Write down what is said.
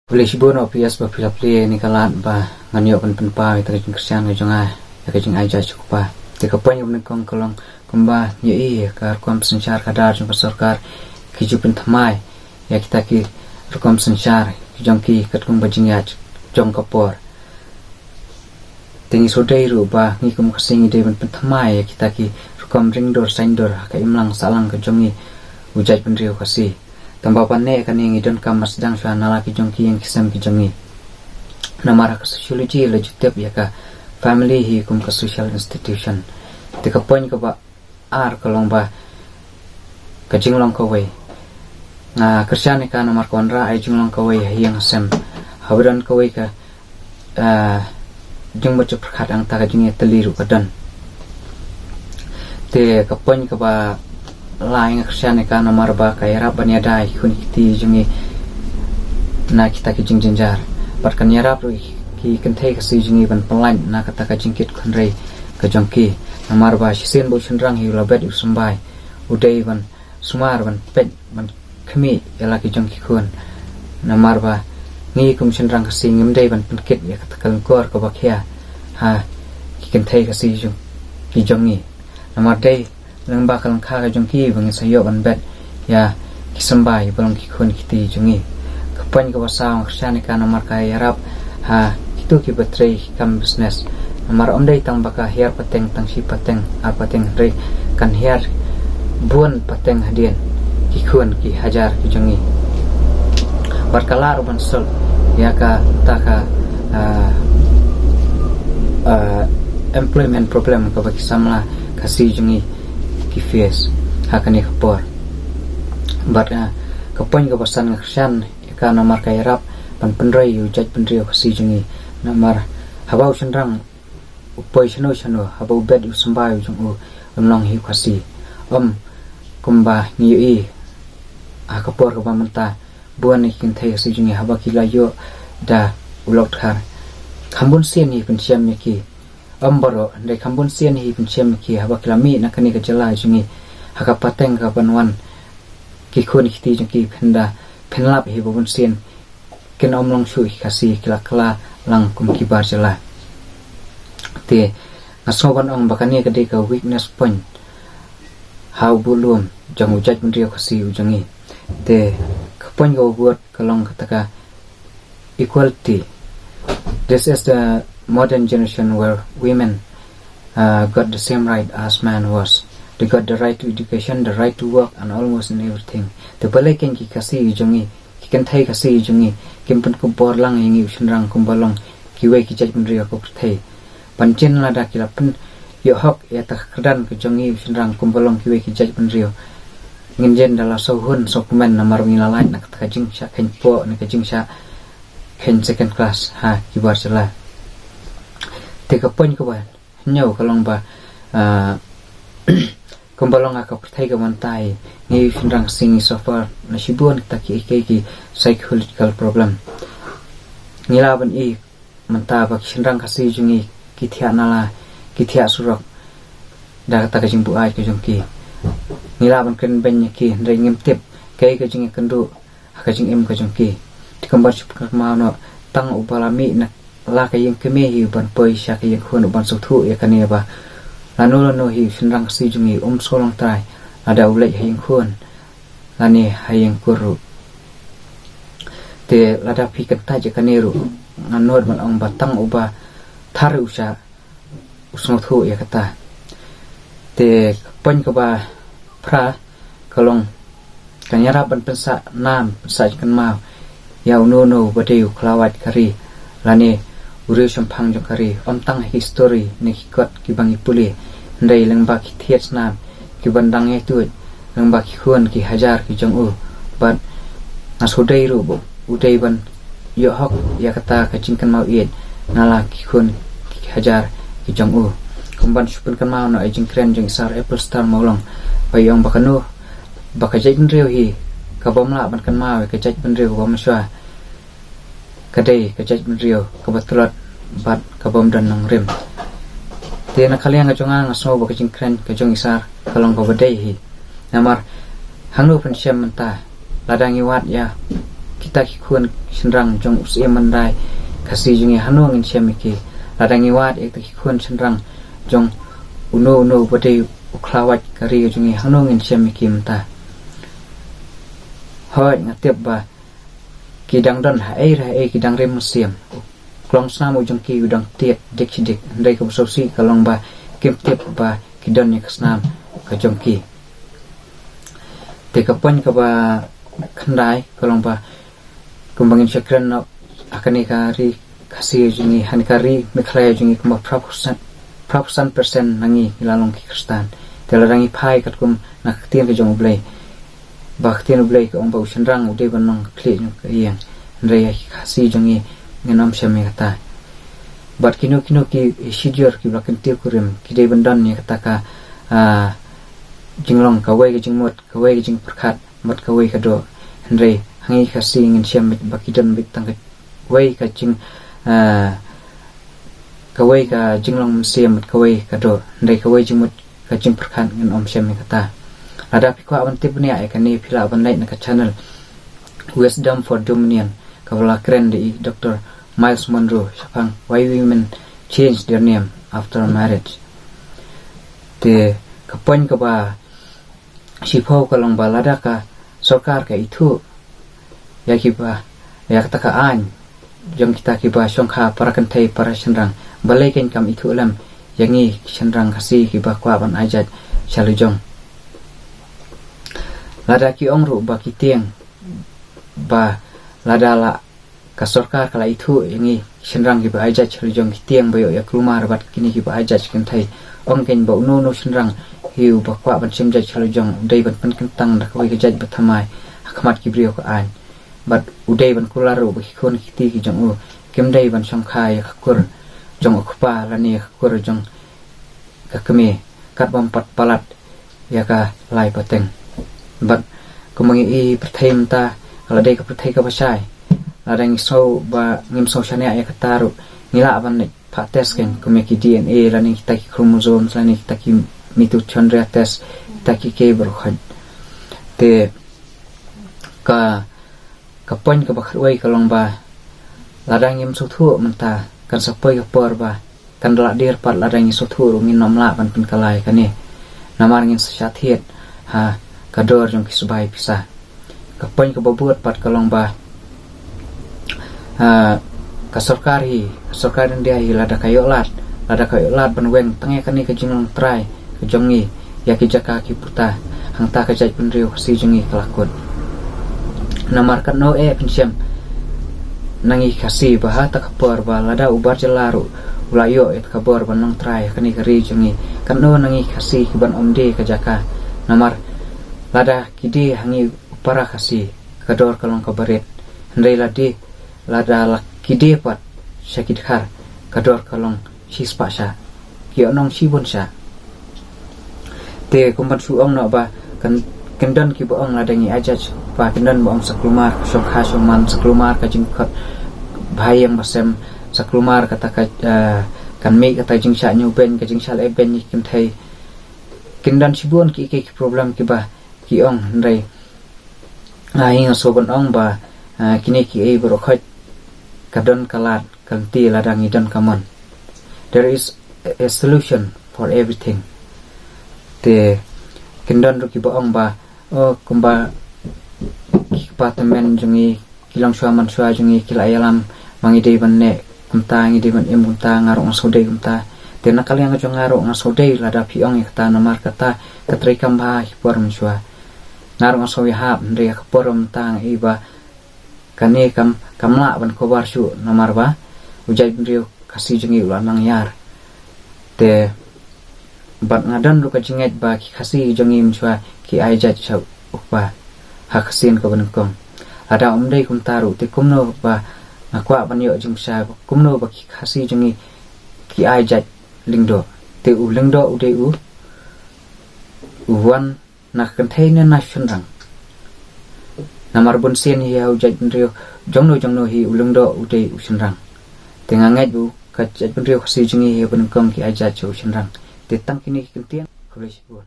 Boleh sibuk no pias ba pila ni kalat ba nganyo pen ta jing Kristian ga jonga ya jing aja cukup ba te kapan yung kong kolong kumba ye kar kom sanchar kadar jung sarkar kijupin thamai ya kita ki kom sanchar jong ki kat kong bajing ya jong kapor tingi sodai ru ba ngi kum kasing de pen thamai ya kita ki kom ring dor sain dor ka imlang salang ka jongi ujai pen riu kasi tambah panne kan yang idon kam sedang suana laki jongki yang kisam ki jongi namara ka sociology lejutep ya ka family hi kum ka social institution te ka point ka ba ar kalong ba ka jinglong ka wei na Kristian ka namar konra ai jinglong ka wei yang sem hawran ka wei ka jong baca perkat ang ta ka jingi teliru kadan te ka point ka ba lain Kristian ka namar ba ka yarap ban yadai kun kiti jungi na kita ki jing jinjar par kan yarap ki kan thai ka si jungi ban palan na kata ka jingkit kun rei ka jongki namar ba sisen bo chenrang hi labet usumbai udai ban sumar ban pet ban khmi yala ki jongki kun namar ba ni kum chenrang ka si ngim dai ban penkit ya kata kal kor ka ba khia ha ki kan thai ka si jung ki jongi namar dai nang bakal kha ka jongki bang sayo ban bet ya kisambai balong ki khun kiti jungi kapan ka basang Kristian ka namar ka yarap ha itu ki betray kam business namar ondai tang baka hiar pateng tang si pateng a pateng re kan hiar buan pateng hadian ki khun ki hajar ki jungi barkalar ban sol ya ka ta ka employment problem ka baki samla kasi jungi ki face hakani kapor but kapan ka basan Kristian ka namar ka yarap pan penrai yu jaj penrio kasi jungi namar habau chenrang upoi chano habau bed yu sambai jung long hi kasi kumba ni kapor ka manta buan ni kin thai kasi jungi haba kila yo da ulok thar khambun sen hi pensiam ni ki baro ndai khambun sen hi pensiam ki haba kila mi nakani ka jala jungi haka pateng ka banwan ki khon khiti jungi phenda phenlap hi bobun sen ken omlong shu kasi kila kala lang kum ki bar jala te asoban ong bakani ka de ka weakness point how bulum jang ujaj mendrio kasi ujangi te kapon go buat kalong kataka equality. This is the modern generation where women got the same right as man was. They got the right to education, the right to work, and almost in everything. The balakin ki kasi jungi, ki kan thai kasi jungi, kim pun kumpor lang ingi usunrang kumbalong, ki wei ki jaj mendrio ko thai. Pancen lada ki lapun yo hok ya tak kedan ke jungi usunrang kumbalong ki wei ki jaj mendrio. Nginjen dala sohun sokumen namar ngilalai nak kajing sya ken po nak kajing sya ken second class ha ki bar jala. Te ka pon ko ba nyau kalong ba kumbalong aka pertai ka mantai ni sunrang singi suffer na sibun kita ki psychological problem ngilaban manta ba sunrang kasi jungi ki thia nala ki thia surok da kata ka jimbu ai ka jongki nilaban kan benya ki ndai ngem tip kai ka jing kendu ka jing em ka jongki tikambar chup ka mano tang ubalami na la ka yang keme hi ban poi sha ka yang khun ban sothu ya kane ba lano hi sunrang si jungi solong trai ada ulai hi yang khun lani hayang kuru te lada pi kan ta je kaneru nganod man ong batang uba thar usha usmothu ya kata te pon ka ba pra kalong kanyara ban pensa nam pensa kan mau yau no badeu klawat kari lani uri sampang jong kari tang history ni kikot ki bangi puli ndai lengba ki thiet nam ki bandang e tu lengba ki khun ki hajar ki jong ban nasudai ru bo udai ban yo hok ya kata ka jingkan mau iet nala ki khun ki hajar ki jong kumban supun kan mau na jing kren jing sar apple star maulong bayong bakanu bakajai nreu hi kabomla ban kan mau ka jaj nreu bom swa kadai ka jaj nreu kabatulat bat kabom dan nang rem te na kalian ga jonga ngaso bakajing kren ka jong isar kalong ka badai hi namar hangnu pen syam menta ladang iwat ya kita kikuan senrang jong usia mandai kasih jungi hanu ngin siamiki ladang iwat ek kikuan senrang jong uno bade uklawat kari jungi hanu ngin siamiki mta hoi ngatip ba kidang don hae kidang rem siam klong snamu jong ki udang tiet dik sidik ndai ko sosi kalong ba kim tip ba kidon ni kasnam ka jong ki te kapon ka ba khandai kalong ba kumbangin syakran no akani kari kasih jungi hanikari meklaya jungi kuma 1% nangi ilalong ki kristan telarangi pai kat kum naktian ke jong blai baktian blai ka ong ba usenrang ude banong kli nyuk yang ndai kasih jungi ngenam syame kata bat kino ki shidior ki blakan tir kurim ki dei bandan ni kata ka jinglong kawai ke jingmot kawai ke jing perkat mot kawai ka do ndai hangi kasih ngin syam bakidan bitang ka wai ka jing kawai ka jinglong siam kawai ka do ndai kawai jingmot ka jing perkat ngin om syam kata ada pikwa aban tip ni ai kan ni pila aban lain na ka channel Wisdom for Dominion kawala keren di Dr. Miles Monroe sapang why women change their name after marriage te kapoin ka ba sipau kalong balada ka sarkar ka itu yaki ba yak taka an jong kita ki ba songkha para kantai para senrang balai ken kam itu lam yangi senrang kasih ki ba kwa ban ajat chalujong lada ki ongru ba ki tiang ba lada la ka sarkar kala itu yangi senrang ki ba ajat chalujong ki tiang bayo ya klumar bat kini ki ba ajat kantai ong ken ba no senrang hiu ba kwa ban simjat chalujong dei ban pen kentang da kawai kejat batamai hakamat ki brio ka an bat udai ban kularu ba khon kiti ki jong u kemdai ban songkha ya kakur jong ukpa lani kakur jong ka keme kat bam pat palat ya ka lai pateng bat kumangi i perthaim ta kala dei ka perthai ka basai ladang so ba ngim so shania ya kataru ngila ban pa test ken kumeki DNA lani kita ki chromosome lani kita ki mitochondria test kita ki ke berkhan te ka kapon ka bakhroi kalong ba ladang yem suthu menta kan sapoi ka por ba kan la dir pat ladang yi suthu ngin nomla ban pin kalai kani namar ngin sathiet ha kador jong kisbai pisa kapon ka babuat pat kalong ba ka sarkar India hi lada kayo lat ban weng tange kani ka jinong try ka jongi ya ki jaka ki puta hang ta ka jai penrio si jongi kelakon namar kan no pensiam nangi kasih bah ta kapor ba lada ubar jelaru ulayo et kabor banong try kani ka ri jongi kan no nangi kasih ki ban omde ka jaka namar lada kidi hangi para kasih kador kalong ka baret ndai lada kide pat sakit khar kador kalong sispa sha ki onong sibon sha te kumpan su ong no ba kan kendan ki ba ong ladangi ajaj ba kendan ba ong saklumar songkha soman saklumar ka jingkot bhayang basem saklumar kata ka kan me kata jingsha nyuben ka jingsha leben ni kin thai kendan sibon ki problem ki ba ki ong ndai ai sobon ong ba kini ki ei borokhat kadon kalat kanti ladang idon kamon there is a solution for everything te kendon ruki boong ba kumba departemen jungi kilang suaman sua jungi kilayalam mangi dei banne kumta ngi dei ban em kumta ngarong sodei kumta te nakali ang jong ngarong sodei lada piong ikta namar kata katri kamba hipor msua ngarong sowi hab ndre kaporom tang iba kani kamla ban kobar shu namar ba ujai brio kasih jungi ulanang yar te bat ngadan lu ka jinget ba ki kasih jungi msua ki aijat chau ukba haksin ka bankom ada umdei kum taru te kumno ba ngakwa ban yo jingsa kumno ba ki kasih jungi ki aijat lingdo te u lingdo udei u uwan nak container nasional namar bon sen hi ujat brio jongno hi ulungdo udei usenrang tengangai bu ka jat brio kasih jungi hi bankom ki aijat chau usenrang te tang kini kentian kolej bu